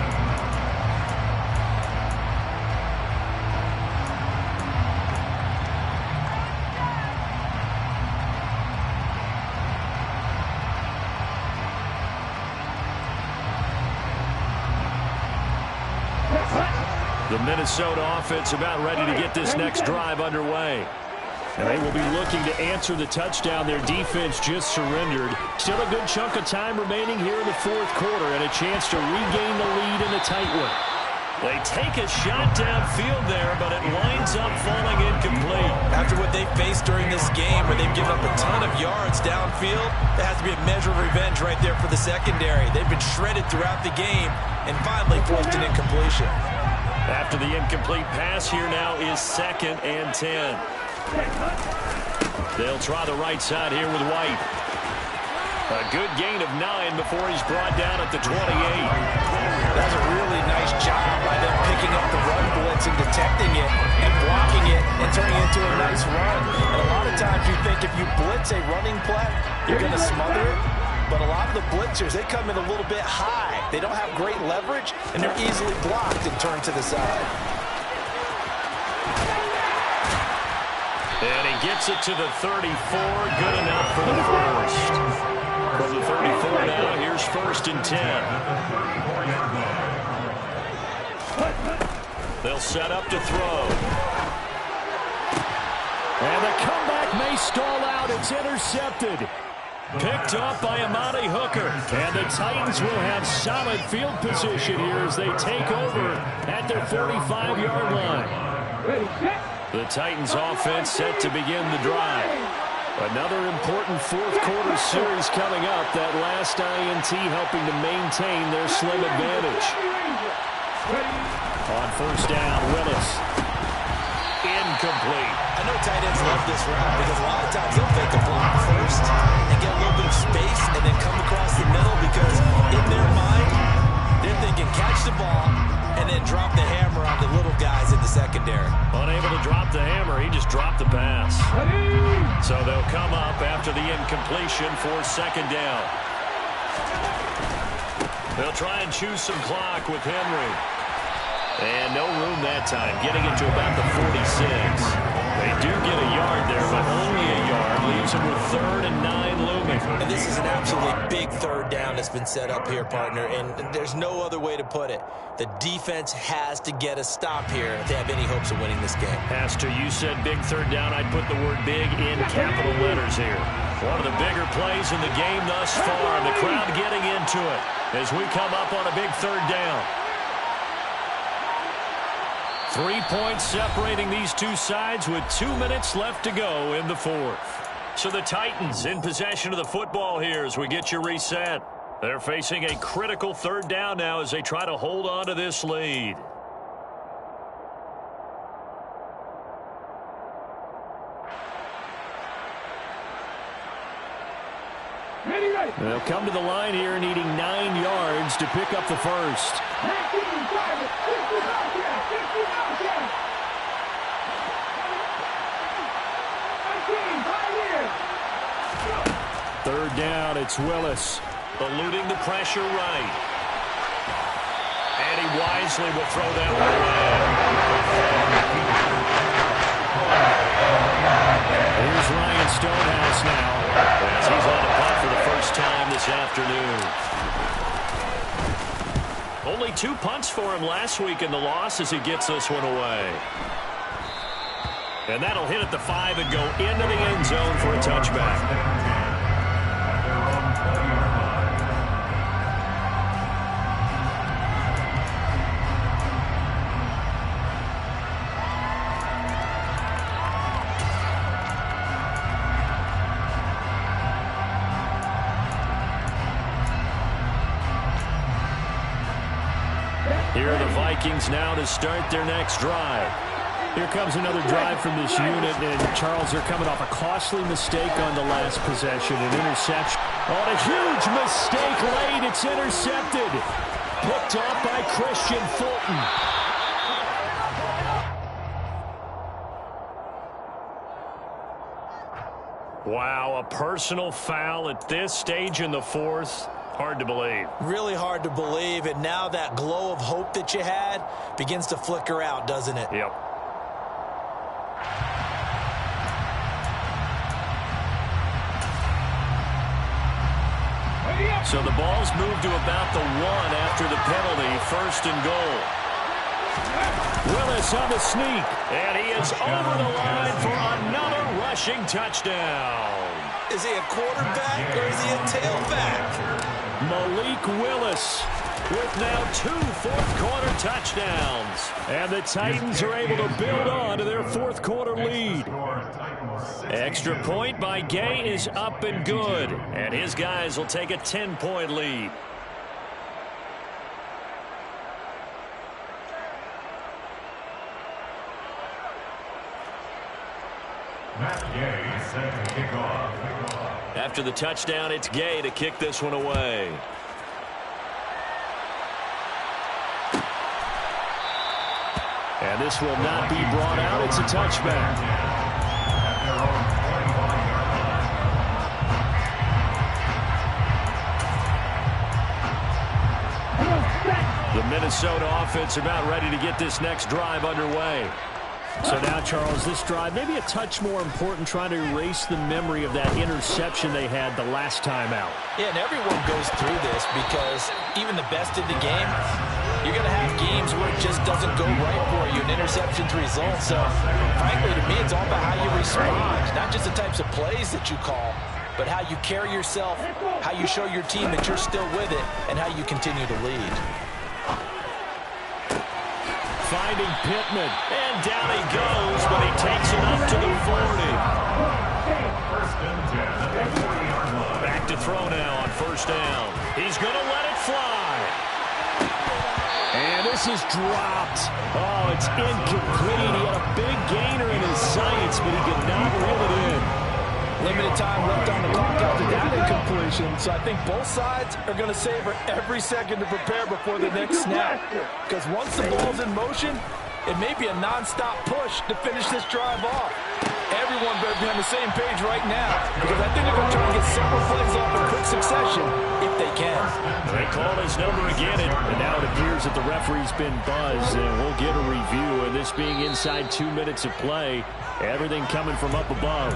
The Minnesota offense about ready to get this next drive underway. And they will be looking to answer the touchdown their defense just surrendered. Still a good chunk of time remaining here in the fourth quarter and a chance to regain the lead in a tight one. They take a shot downfield there, but it winds up falling incomplete. After what they faced during this game where they've given up a ton of yards downfield, there has to be a measure of revenge right there for the secondary. They've been shredded throughout the game and finally forced an incompletion. After the incomplete pass, here now is 2nd and 10. They'll try the right side here with White. A good gain of 9 before he's brought down at the 28. That's a really nice job by them picking up the run blitz and detecting it and blocking it and turning it into a nice run. And a lot of times you think if you blitz a running play, you're going to smother it. But a lot of the blitzers, they come in a little bit high. They don't have great leverage, and they're easily blocked and turned to the side. And he gets it to the 34. Good enough for the first. From the 34 now, here's 1st and 10. They'll set up to throw. And the comeback may stall out. It's intercepted. Picked up by Amani Hooker. And the Titans will have solid field position here as they take over at their 45-yard line. The Titans offense set to begin the drive. Another important fourth quarter series coming up. That last INT helping to maintain their slim advantage. On 1st down, Willis. Incomplete. I know tight ends love this route because a lot of times they'll fake a block first and get a little bit of space and then come across the middle because in their mind, they're thinking catch the ball and then drop the hammer on the little guys in the secondary. Unable to drop the hammer, he just dropped the pass. So they'll come up after the incompletion for 2nd down. They'll try and choose some clock with Henry. And no room that time, getting it to about the 46. They do get a yard there, but only a yard. Leaves them with 3rd and 9 looming. And this is an absolutely big 3rd down that's been set up here, partner, and there's no other way to put it. The defense has to get a stop here if they have any hopes of winning this game. Has to. You said big 3rd down. I'd put the word big in capital letters here. One of the bigger plays in the game thus far. The crowd getting into it as we come up on a big 3rd down. 3 points separating these two sides with 2 minutes left to go in the fourth. So the Titans in possession of the football here as we get you reset. They're facing a critical third down now as they try to hold on to this lead. They'll come to the line here needing 9 yards to pick up the first. Third down, it's Willis. Eluding the pressure right. And he wisely will throw that one away. Here's Ryan Stonehouse now, as he's on a punt for the first time this afternoon. Only 2 punts for him last week in the loss as he gets this one away. And that'll hit at the 5 and go into the end zone for a touchback. Here are the Vikings now to start their next drive. Here comes another drive from this unit, and Charles, they're coming off a costly mistake on the last possession, an interception. On a huge mistake late, it's intercepted. Picked off by Christian Fulton. Wow, a personal foul at this stage in the fourth. Hard to believe. Really hard to believe, and now that glow of hope that you had begins to flicker out, doesn't it? Yep. So the ball's moved to about the 1 after the penalty, 1st and goal. Willis on the sneak, and he is over the line for another rushing touchdown. Is he a quarterback or is he a tailback? Malik Willis with now 2 fourth-quarter touchdowns. And the Titans are able to build on to their fourth-quarter lead. Extra point by Gay is up and good. And his guys will take a 10-point lead. Gay set to kick off. After the touchdown, it's Gay to kick this one away. And this will not be brought out. It's a touchback. The Minnesota offense about ready to get this next drive underway. So now, Charles, this drive maybe a touch more important, trying to erase the memory of that interception they had the last time out. Yeah, and everyone goes through this because even the best in the game, you're going to have games where it just doesn't go right for you, and interceptions result. So, frankly, to me, it's all about how you respond, not just the types of plays that you call, but how you carry yourself, how you show your team that you're still with it, and how you continue to lead. Finding Pittman, and down he goes, but he takes it up to the 40. Back to throw now on 1st down. He's going to let it fly. And this is dropped. Oh, it's incomplete. He had a big gainer in his sights, but he could not reel it in. Limited time left on the clock after that incompletion, so I think both sides are going to savor every second to prepare before the next snap. Because once the ball's in motion, it may be a non-stop push to finish this drive off. Everyone better be on the same page right now, because I think they're going to try and get several plays off in quick succession if they can. They call his number again, and now it appears that the referee's been buzzed, and we'll get a review. And this being inside 2 minutes of play, everything coming from up above.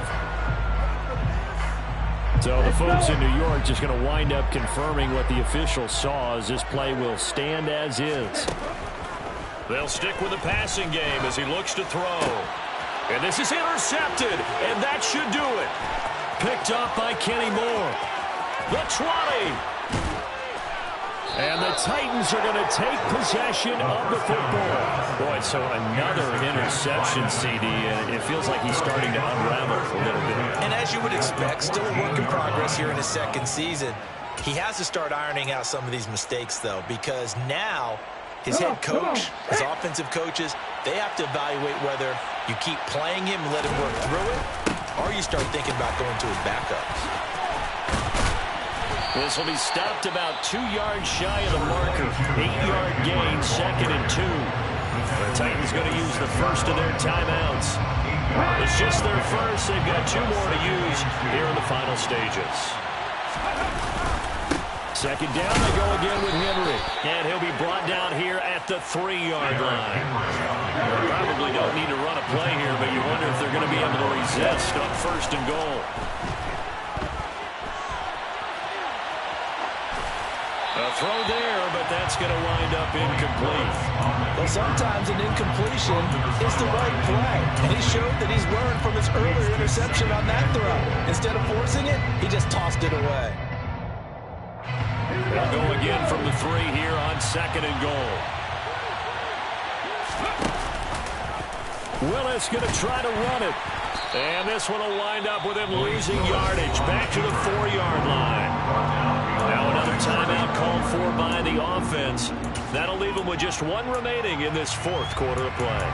So the folks in New York just going to wind up confirming what the official saw, as this play will stand as is. They'll stick with the passing game as he looks to throw. And this is intercepted, and that should do it. Picked up by Kenny Moore. The 20. And the Titans are going to take possession of the football. Boy, so another interception, CD, and it feels like he's starting to unravel a little bit. And as you would expect, still a work in progress here in his second season. He has to start ironing out some of these mistakes, though, because now his head coach, his offensive coaches, they have to evaluate whether you keep playing him and let him work through it, or you start thinking about going to his backups. This will be stopped about 2 yards shy of the marker. 8-yard gain, 2nd and 2. The Titans going to use the first of their timeouts. It's just their first. They've got 2 more to use here in the final stages. Second down, they go again with Henry. And he'll be brought down here at the 3-yard line. They probably don't need to run a play here, but you wonder if they're going to be able to resist on 1st and goal. A throw there, but that's going to wind up incomplete. Well, sometimes an incompletion is the right play. And he showed that he's learned from his earlier interception on that throw. Instead of forcing it, he just tossed it away. They'll go again from the 3 here on 2nd and goal. Willis going to try to run it. And this one will wind up with him losing yardage. Back to the 4-yard line. Now another timeout called for by the offense. That'll leave him with just 1 remaining in this 4th quarter of play.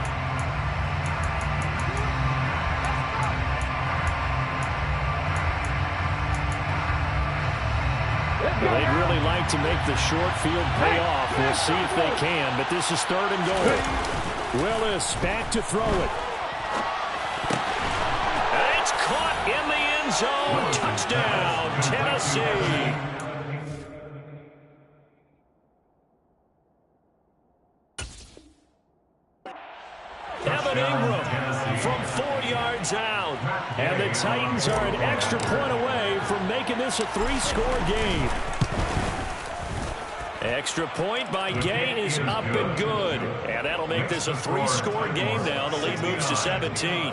They'd really like to make the short field pay off. We'll see if they can, but this is 3rd and goal. Willis back to throw it. And it's caught in the end zone. Touchdown, Tennessee. Evan Ingram from 4 yards out. And the Titans are an extra point away from making this a 3-score game. Extra point by Gay is up and good. And that'll make this a 3-score game now. The lead moves to 17.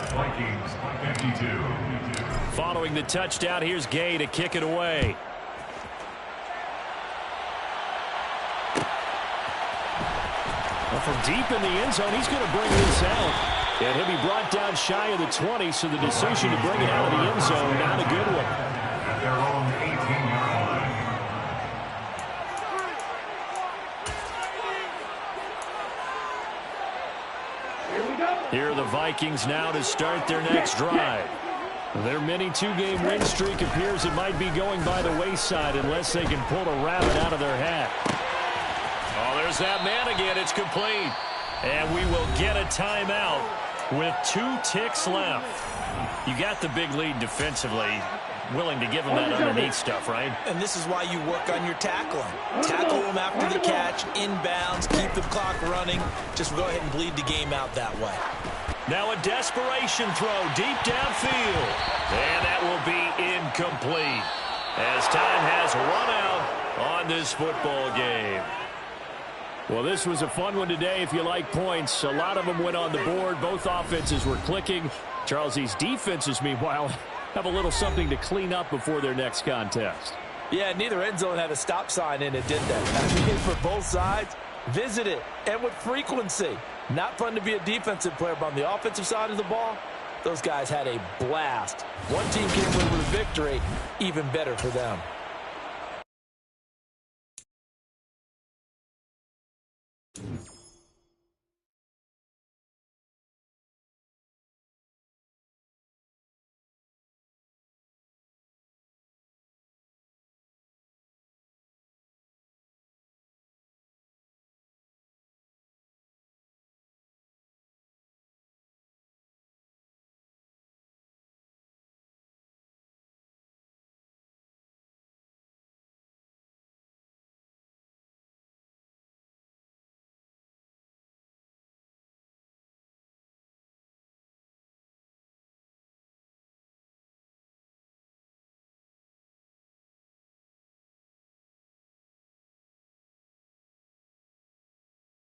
Following the touchdown, here's Gay to kick it away. Well, from deep in the end zone, he's going to bring this out. And he'll be brought down shy of the 20, so the decision to bring it out of the end zone, not a good one. At their own 18-yard line. Here are the Vikings now to start their next drive. Their mini 2-game win streak appears it might be going by the wayside unless they can pull a rabbit out of their hat. Oh, there's that man again. It's complete. And we will get a timeout with 2 ticks left. You got the big lead defensively. Willing to give them that underneath stuff, right? And this is why you work on your tackling. Tackle them after the catch, inbounds, keep the clock running. Just go ahead and bleed the game out that way. Now a desperation throw deep downfield. And that will be incomplete as time has run out on this football game. Well, this was a fun one today if you like points. A lot of them went on the board. Both offenses were clicking. Charles, these defenses, meanwhile, have a little something to clean up before their next contest. Yeah, neither end zone had a stop sign in it, did they? I mean, for both sides, visit it, and with frequency. Not fun to be a defensive player, but on the offensive side of the ball, those guys had a blast. One team came away with a victory, even better for them.